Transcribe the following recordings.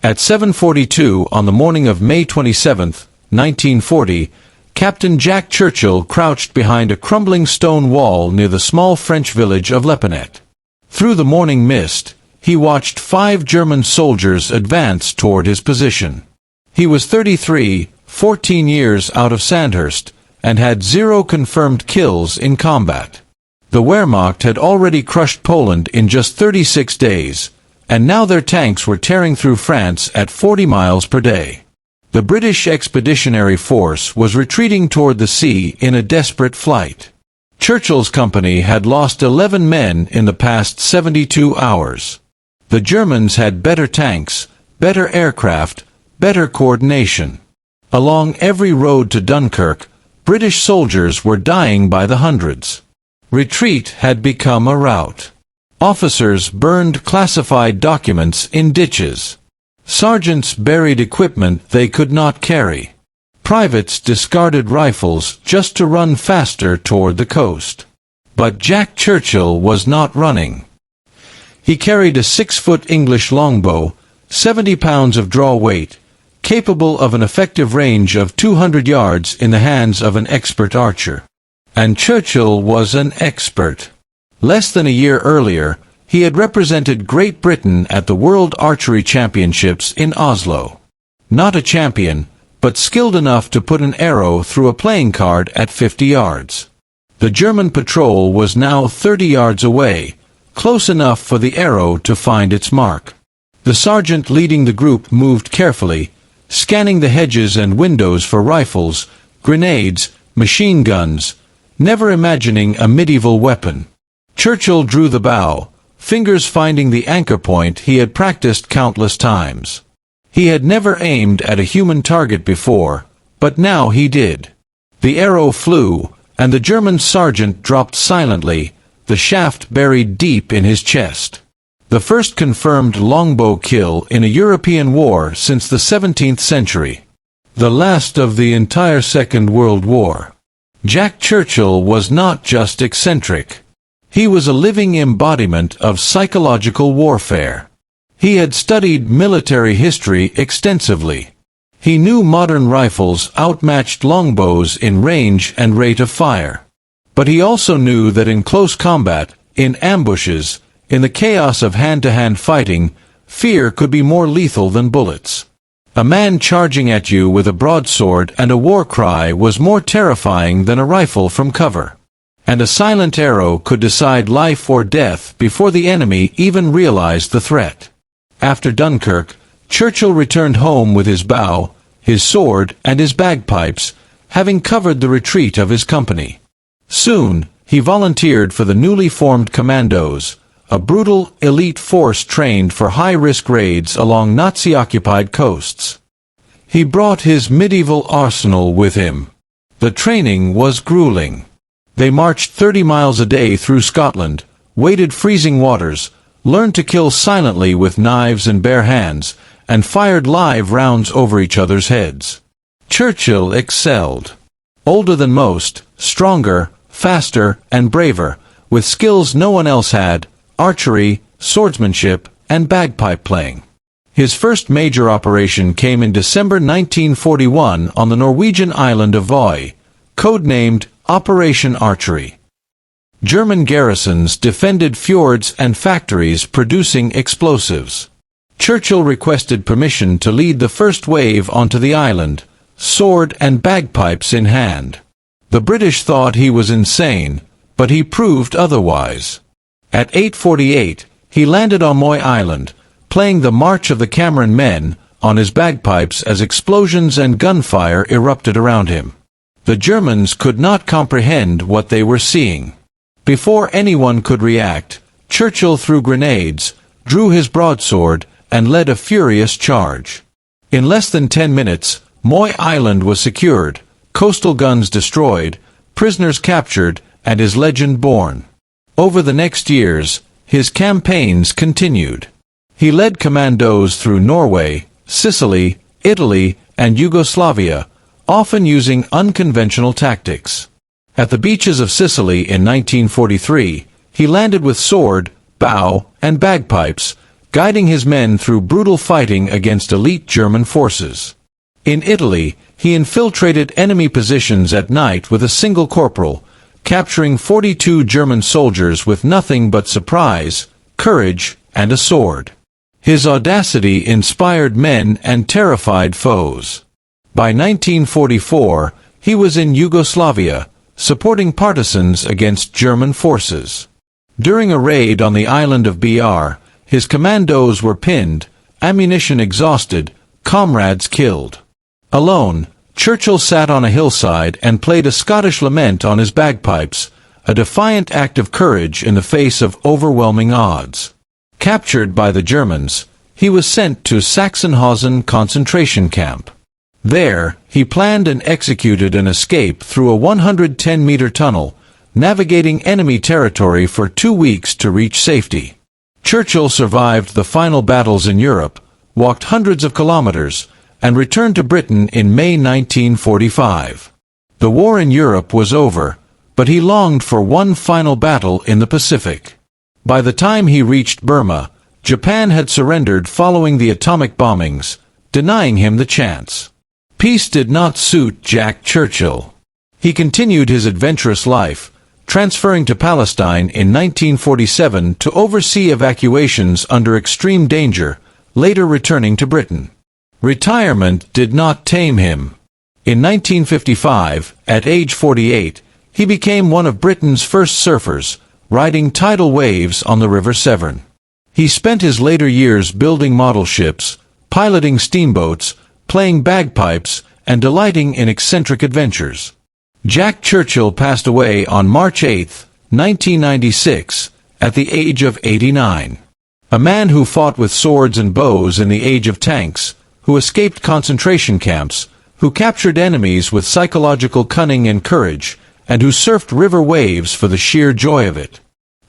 At 7:42 on the morning of May 27, 1940, Captain Jack Churchill crouched behind a crumbling stone wall near the small French village of Lepanet. Through the morning mist, he watched 5 German soldiers advance toward his position. He was 33, 14 years out of Sandhurst, and had 0 confirmed kills in combat. The Wehrmacht had already crushed Poland in just 36 days, and now their tanks were tearing through France at 40 miles per day. The British Expeditionary Force was retreating toward the sea in a desperate flight. Churchill's company had lost 11 men in the past 72 hours. The Germans had better tanks, better aircraft, better coordination. Along every road to Dunkirk, British soldiers were dying by the hundreds. Retreat had become a rout. Officers burned classified documents in ditches. Sergeants buried equipment they could not carry. Privates discarded rifles just to run faster toward the coast. But Jack Churchill was not running. He carried a 6-foot English longbow, 70 pounds of draw weight, capable of an effective range of 200 yards in the hands of an expert archer. And Churchill was an expert. Less than a year earlier, he had represented Great Britain at the World Archery Championships in Oslo. Not a champion, but skilled enough to put an arrow through a playing card at 50 yards. The German patrol was now 30 yards away, close enough for the arrow to find its mark. The sergeant leading the group moved carefully, scanning the hedges and windows for rifles, grenades, machine guns, never imagining a medieval weapon. Churchill drew the bow, fingers finding the anchor point he had practiced countless times. He had never aimed at a human target before, but now he did. The arrow flew, and the German sergeant dropped silently, the shaft buried deep in his chest. The first confirmed longbow kill in a European war since the 17th century. The last of the entire Second World War. Jack Churchill was not just eccentric. He was a living embodiment of psychological warfare. He had studied military history extensively. He knew modern rifles outmatched longbows in range and rate of fire. But he also knew that in close combat, in ambushes, in the chaos of hand-to-hand fighting, fear could be more lethal than bullets. A man charging at you with a broadsword and a war cry was more terrifying than a rifle from cover. And a silent arrow could decide life or death before the enemy even realized the threat. After Dunkirk, Churchill returned home with his bow, his sword, and his bagpipes, having covered the retreat of his company. Soon, he volunteered for the newly formed Commandos, a brutal, elite force trained for high-risk raids along Nazi-occupied coasts. He brought his medieval arsenal with him. The training was grueling. They marched 30 miles a day through Scotland, waded freezing waters, learned to kill silently with knives and bare hands, and fired live rounds over each other's heads. Churchill excelled. Older than most, stronger, faster, and braver, with skills no one else had, archery, swordsmanship, and bagpipe playing. His first major operation came in December 1941 on the Norwegian island of WWII, codenamed Operation Archery. German garrisons defended fjords and factories producing explosives. Churchill requested permission to lead the first wave onto the island, sword and bagpipes in hand. The British thought he was insane, but he proved otherwise. At 8:48, he landed on Moy Island, playing the March of the Cameron Men on his bagpipes as explosions and gunfire erupted around him. The Germans could not comprehend what they were seeing. Before anyone could react, Churchill threw grenades, drew his broadsword, and led a furious charge. In less than 10 minutes, Moy Island was secured, coastal guns destroyed, prisoners captured, and his legend born. Over the next years, his campaigns continued. He led Commandos through Norway, Sicily, Italy, and Yugoslavia, often using unconventional tactics. At the beaches of Sicily in 1943, he landed with sword, bow, and bagpipes, guiding his men through brutal fighting against elite German forces. In Italy, he infiltrated enemy positions at night with a single corporal, capturing 42 German soldiers with nothing but surprise, courage, and a sword. His audacity inspired men and terrified foes. By 1944, he was in Yugoslavia, supporting partisans against German forces. During a raid on the island of Br, his commandos were pinned, ammunition exhausted, comrades killed. Alone, Churchill sat on a hillside and played a Scottish lament on his bagpipes, a defiant act of courage in the face of overwhelming odds. Captured by the Germans, he was sent to Sachsenhausen concentration camp. There, he planned and executed an escape through a 110-meter tunnel, navigating enemy territory for 2 weeks to reach safety. Churchill survived the final battles in Europe, walked hundreds of kilometers, and returned to Britain in May 1945. The war in Europe was over, but he longed for one final battle in the Pacific. By the time he reached Burma, Japan had surrendered following the atomic bombings, denying him the chance. Peace did not suit Jack Churchill. He continued his adventurous life, transferring to Palestine in 1947 to oversee evacuations under extreme danger, later returning to Britain. Retirement did not tame him. In 1955, at age 48, he became one of Britain's first surfers, riding tidal waves on the River Severn. He spent his later years building model ships, piloting steamboats, playing bagpipes, and delighting in eccentric adventures. Jack Churchill passed away on March 8, 1996, at the age of 89. A man who fought with swords and bows in the age of tanks, who escaped concentration camps, who captured enemies with psychological cunning and courage, and who surfed river waves for the sheer joy of it.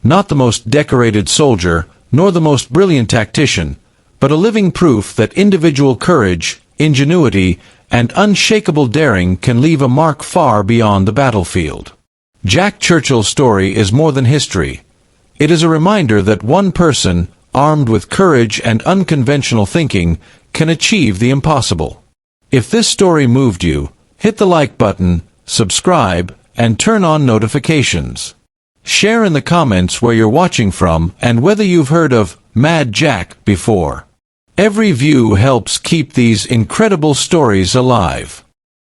Not the most decorated soldier, nor the most brilliant tactician, but a living proof that individual courage, ingenuity, and unshakable daring can leave a mark far beyond the battlefield. Jack Churchill's story is more than history. It is a reminder that one person, armed with courage and unconventional thinking, can achieve the impossible. If this story moved you, hit the like button, subscribe, and turn on notifications. Share in the comments where you're watching from and whether you've heard of Mad Jack before. Every view helps keep these incredible stories alive.